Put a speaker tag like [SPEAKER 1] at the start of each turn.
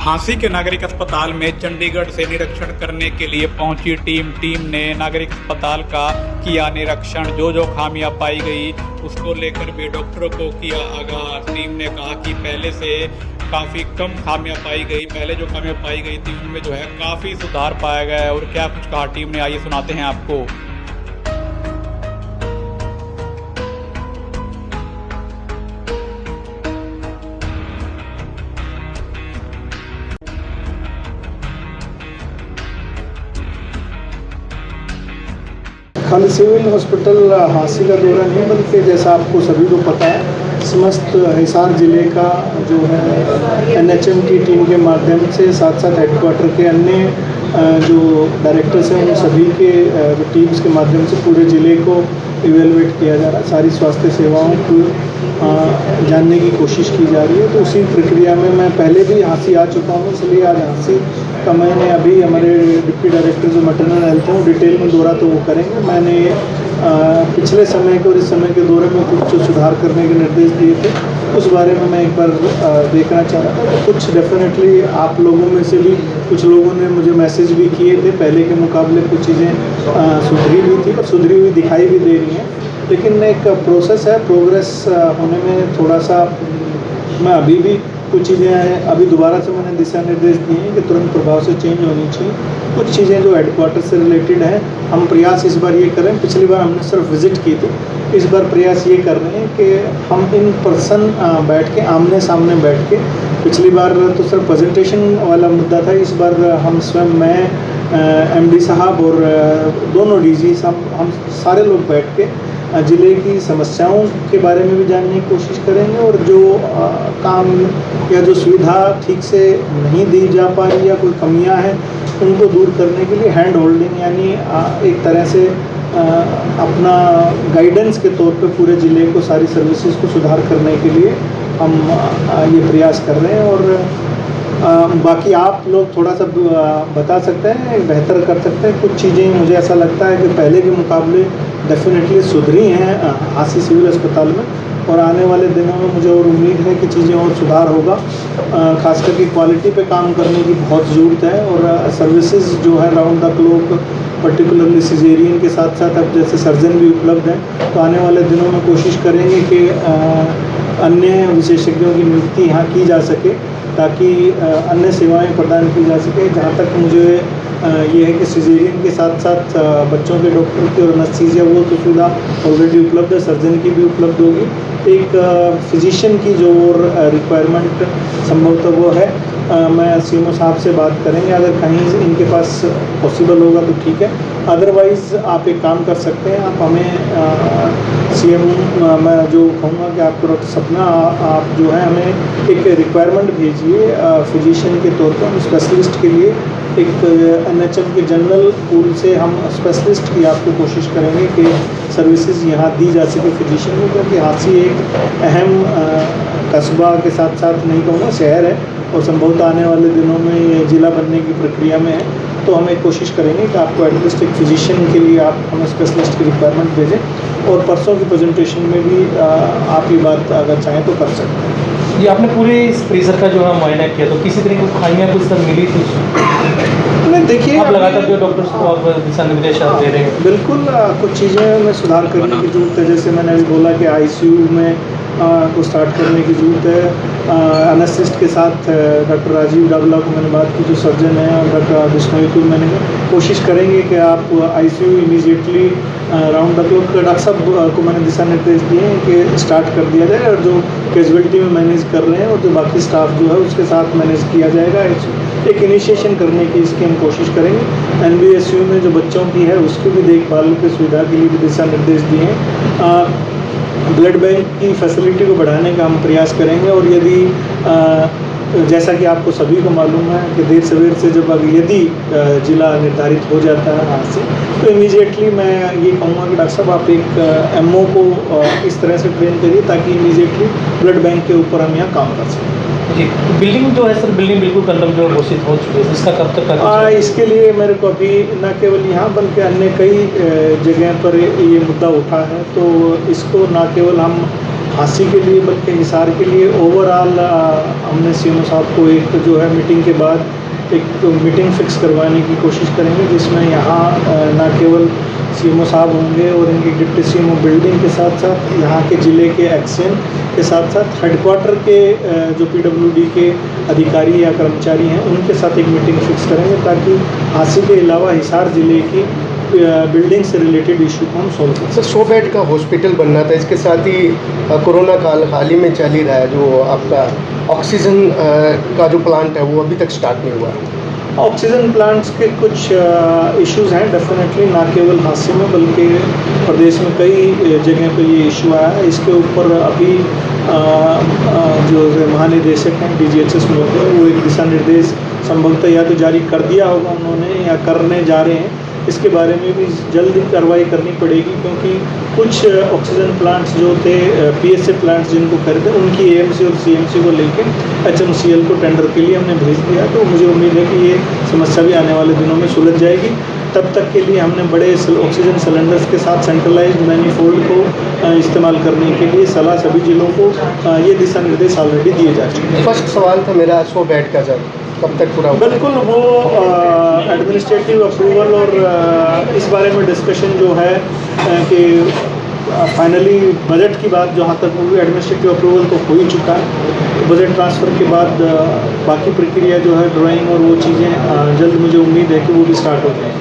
[SPEAKER 1] झांसी के नागरिक अस्पताल में चंडीगढ़ से निरीक्षण करने के लिए पहुंची टीम ने नागरिक अस्पताल का किया निरीक्षण। जो खामियां पाई गई उसको लेकर भी डॉक्टरों को किया आगाह। टीम ने कहा कि पहले से काफ़ी कम खामियां पाई गई, पहले जो खामियां पाई गई थी उनमें जो है काफ़ी सुधार पाया गया है। और क्या कुछ कहा टीम ने, आइए सुनाते हैं आपको।
[SPEAKER 2] खाली सिविल हॉस्पिटल झांसी का दौरा नहीं, बल्कि जैसा आपको सभी को पता है, समस्त हिसार ज़िले का जो है एनएचएम की टीम के माध्यम से साथ साथ हेडक्वार्टर के अन्य जो डायरेक्टर्स हैं उन सभी के टीम्स के माध्यम से पूरे ज़िले को इवेलुएट किया जा रहा है। सारी स्वास्थ्य सेवाओं को जानने की कोशिश की जा रही है। तो उसी प्रक्रिया में मैं पहले भी झांसी आ चुका हूँ, इसलिए आज झांसी का मैंने अभी हमारे डिप्टी डायरेक्टर जो मैटरनल हेल्थ हैं डिटेल में दौरा तो वो करेंगे। मैंने पिछले समय के और इस समय के दौरे में कुछ सुधार करने के निर्देश दिए थे, उस बारे में मैं एक बार देखना चाह रहा था। तो कुछ डेफिनेटली आप लोगों में से भी कुछ लोगों ने मुझे मैसेज भी किए थे, पहले के मुकाबले कुछ चीज़ें सुधरी हुई थी पर सुधरी हुई दिखाई भी दे रही हैं। लेकिन एक प्रोसेस है, प्रोग्रेस होने में थोड़ा सा मैं अभी भी कुछ चीज़ें अभी दोबारा से मैंने दिशा निर्देश दिए हैं कि तुरंत प्रभाव से चेंज होनी चाहिए। कुछ चीज़ें जो हेडक्वार्टर से रिलेटेड हैं, हम प्रयास इस बार ये करें, पिछली बार हमने सिर्फ विज़िट की थी, इस बार प्रयास ये कर रहे हैं कि हम इन पर्सन बैठ के आमने सामने बैठ के, पिछली बार तो सिर्फ प्रेजेंटेशन वाला मुद्दा था, इस बार हम स्वयं मैं एमडी साहब और दोनों डीजी हम सारे लोग बैठ के ज़िले की समस्याओं के बारे में भी जानने की कोशिश करेंगे और जो काम या जो सुविधा ठीक से नहीं दी जा पा रही या कोई कमियां हैं उनको दूर करने के लिए हैंड होल्डिंग यानी एक तरह से अपना गाइडेंस के तौर पे पूरे ज़िले को सारी सर्विसेज को सुधार करने के लिए हम ये प्रयास कर रहे हैं। और बाकी आप लोग थोड़ा सा बता सकते हैं, बेहतर कर सकते हैं। कुछ चीज़ें मुझे ऐसा लगता है कि पहले के मुकाबले डेफिनेटली सुधरी हैं झांसी सिविल अस्पताल में, और आने वाले दिनों में मुझे और उम्मीद है कि चीज़ें और सुधार होगा। खास करके क्वालिटी पे काम करने की बहुत ज़रूरत है और सर्विसेज जो है round the clock, particularly caesarean के साथ साथ अब जैसे सर्जन भी उपलब्ध हैं, तो आने वाले दिनों में कोशिश करेंगे कि अन्य विशेषज्ञों की नियुक्ति यहाँ की जा सके ताकि अन्य सेवाएं प्रदान की जा सके। जहाँ तक मुझे ये है कि सिजेरियन के साथ साथ बच्चों के डॉक्टर की और एनेस्थीसिया वो तो सुविधा ऑलरेडी उपलब्ध है, सर्जन की भी उपलब्ध होगी। एक फिजिशियन की जो रिक्वायरमेंट संभवतः वो है, मैं सीएमओ साहब से बात करेंगे, अगर कहीं इनके पास पॉसिबल होगा तो ठीक है, अदरवाइज़ आप एक काम कर सकते हैं, आप हमें सीएम मैं जो कहूँगा कि आपको डॉक्टर सपना आप जो है हमें एक रिक्वायरमेंट भेजिए फिजिशियन के तौर पर, हम स्पेशलिस्ट के लिए एक एनएचएम के जनरल पूल से हम स्पेशलिस्ट की आपको कोशिश करेंगे कि सर्विसेज यहाँ दी जा सके फिजिशियन को, क्योंकि झांसी एक अहम कस्बा के साथ साथ नहीं कहूँगा शहर है और संभवतः आने वाले दिनों में ये ज़िला बनने की प्रक्रिया में है। तो हम एक कोशिश करेंगे कि आपको एटलीस्ट एक फिजिशियन के लिए आप हमें स्पेशलिस्ट की रिक्वायरमेंट भेजें और परसों की प्रेजेंटेशन में भी आप ये बात अगर चाहें तो कर सकते हैं।
[SPEAKER 3] जी, आपने पूरे इस परिसर का जो है मुआयना किया, तो किसी तरह की खामियां कुछ सब मिली थी?
[SPEAKER 2] नहीं, देखिए
[SPEAKER 3] आप लगातार जो डॉक्टर्स को आप दिशा निर्देश दे रहे हैं।
[SPEAKER 2] बिल्कुल, कुछ चीज़ें में सुधार करने की ज़रूरत है। जैसे मैंने अभी बोला कि आईसीयू में को स्टार्ट करने की ज़रूरत है। एनेस्थिस्ट के साथ डॉक्टर राजीव डावला को मैंने बात की जो सर्जन है, और डॉक्टर विष्णु को मैंने कोशिश करेंगे कि आप ICU immediately round the clock doctor साहब को मैंने दिशा निर्देश दिए हैं कि स्टार्ट कर दिया जाए, और जो कैजुअलिटी में मैनेज कर रहे हैं और जो बाकी स्टाफ जो है उसके साथ मैनेज किया जाएगा। एक इनिशिएशन करने की इसकी हम कोशिश करेंगे। एनबीएसयू में जो बच्चों की है उसकी भी देखभाल की सुविधा के लिए भी दिशा निर्देश दिए हैं। ब्लड बैंक की फैसिलिटी को बढ़ाने का हम प्रयास करेंगे, और यदि जैसा कि आपको सभी को मालूम है कि देर सवेर से जब यदि ज़िला निर्धारित हो जाता है वहाँ से, तो इमीडिएटली मैं ये कहूँगा कि डॉक्टर साहब आप एक एमओ को इस तरह से ट्रेन करिए ताकि इमीडिएटली ब्लड बैंक के ऊपर हम यहाँ काम कर सकें।
[SPEAKER 3] जी, बिल्डिंग जो है सर, बिल्डिंग बिल्कुल कंफर्म जो घोषित हो चुकी है, इसका कब तक
[SPEAKER 2] इसके लिए मेरे को अभी न केवल यहाँ बल्कि अन्य कई जगह पर ये मुद्दा उठा है, तो इसको न केवल हम झांसी के लिए बल्कि हिसार के लिए ओवरऑल हमने सीएमओ साहब को एक जो है मीटिंग के बाद एक मीटिंग फिक्स करवाने की कोशिश करेंगे, जिसमें यहाँ ना केवल सीएमओ साहब होंगे और इनकी डिप्टी सीएमओ बिल्डिंग के साथ साथ यहाँ के ज़िले के एक्सएम के साथ साथ हेडक्वार्टर के जो पीडब्ल्यूडी के अधिकारी या कर्मचारी हैं उनके साथ एक मीटिंग फिक्स करेंगे, ताकि झांसी के अलावा हिसार ज़िले की बिल्डिंग से रिलेटेड इशू को हम सॉल्व कर
[SPEAKER 4] सर 100 बेड का हॉस्पिटल बनना था, इसके साथ ही कोरोना काल हाल ही में चल ही रहा है, जो आपका ऑक्सीजन का जो प्लांट है वो अभी तक स्टार्ट नहीं हुआ है।
[SPEAKER 2] ऑक्सीजन प्लांट्स के कुछ इश्यूज़ हैं डेफिनेटली, ना केवल झांसी में बल्कि प्रदेश में कई जगह पे ये इशू आया है। इसके ऊपर अभी जो महानिदेशक हैं DGHS में होते हैं वो एक दिशा निर्देश संभवतः या तो जारी कर दिया होगा उन्होंने या करने जा रहे हैं। इसके बारे में भी जल्द कार्रवाई करनी पड़ेगी, क्योंकि कुछ ऑक्सीजन प्लांट्स जो थे PSA प्लांट्स जिनको खरीदे उनकी AMC और CMC को लेकर HMCL को टेंडर के लिए हमने भेज दिया। तो मुझे उम्मीद है कि ये समस्या भी आने वाले दिनों में सुलझ जाएगी। तब तक के लिए हमने बड़े ऑक्सीजन सिलेंडर्स के साथ सेंट्रलाइज्ड मैनीफोल्ड को इस्तेमाल करने के लिए सलाह सभी जिलों को ये दिशा निर्देश ऑलरेडी दिए जा चुके हैं।
[SPEAKER 4] फर्स्ट सवाल था मेरा 100 बेड का, सर कब तक पूरा होगा?
[SPEAKER 2] बिल्कुल, वो एडमिनिस्ट्रेटिव अप्रूवल और इस बारे में डिस्कशन जो है कि फाइनली बजट की बात जहाँ तक होगी, एडमिनिस्ट्रेटिव अप्रूवल तो हो ही चुका है। तो बजट ट्रांसफ़र के बाद बाकी प्रक्रिया जो है ड्राइंग और वो चीज़ें जल्द मुझे उम्मीद है कि वो भी स्टार्ट हो जाएंगी।